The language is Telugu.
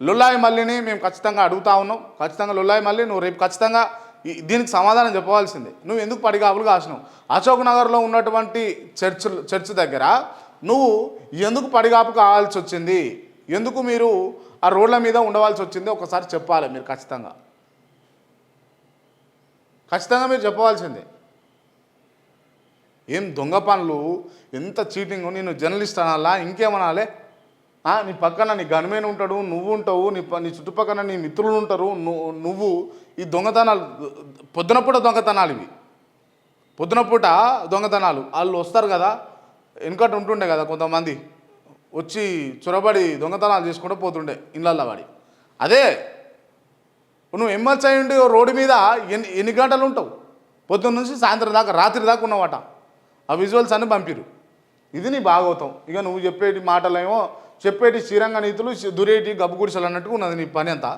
లొల్లాయి మల్లిని మేము ఖచ్చితంగా అడుగుతా ఉన్నాం. ఖచ్చితంగా లొల్లాయి మల్లి నువ్వు రేపు ఖచ్చితంగా దీనికి సమాధానం చెప్పవలసిందే. నువ్వు ఎందుకు పడిగాపులు కాసినావు? అశోక్ నగర్లో ఉన్నటువంటి చర్చ్ దగ్గర నువ్వు ఎందుకు పడిగాపు కావాల్సి వచ్చింది? ఎందుకు మీరు ఆ రోడ్ల మీద ఉండవలసి వచ్చింది? ఒకసారి చెప్పాలి మీరు. ఖచ్చితంగా మీరు చెప్పవలసిందే. ఏం దొంగ పనులు, ఎంత చీటింగ్! నేను జర్నలిస్ట్ అనాలా, ఇంకేమనాలే? నీ పక్కన నీ గన్మేన్ ఉంటాడు, నువ్వు ఉంటావు, నీ చుట్టుపక్కల నీ మిత్రులు ఉంటారు. నువ్వు ఈ దొంగతనాలు, పొద్దునపూట దొంగతనాలు, ఇవి పొద్దునపూట దొంగతనాలు. వాళ్ళు వస్తారు కదా, వెనుకట ఉంటుండే కదా కొంతమంది వచ్చి చొరబడి దొంగతనాలు చేసుకుంటూ పోతుండే ఇళ్ళల్లో వాడి. అదే నువ్వు ఎమ్మెల్సీ అయ్యుండి రోడ్డు మీద ఎన్ని గంటలు ఉంటావు? పొద్దున్న నుంచి సాయంత్రం దాకా, రాత్రి దాకా ఉన్నావట. ఆ విజువల్స్ అన్నీ పంపిరు. ఇది నీ భాగవతం. ఇక నువ్వు చెప్పేటి మాటలేమో చెప్పేటి శ్రీరంగ నీతులు, దురేటి గబ్బు గుడిసెలు అన్నట్టుగా ఉన్నది నీ పని అంతా.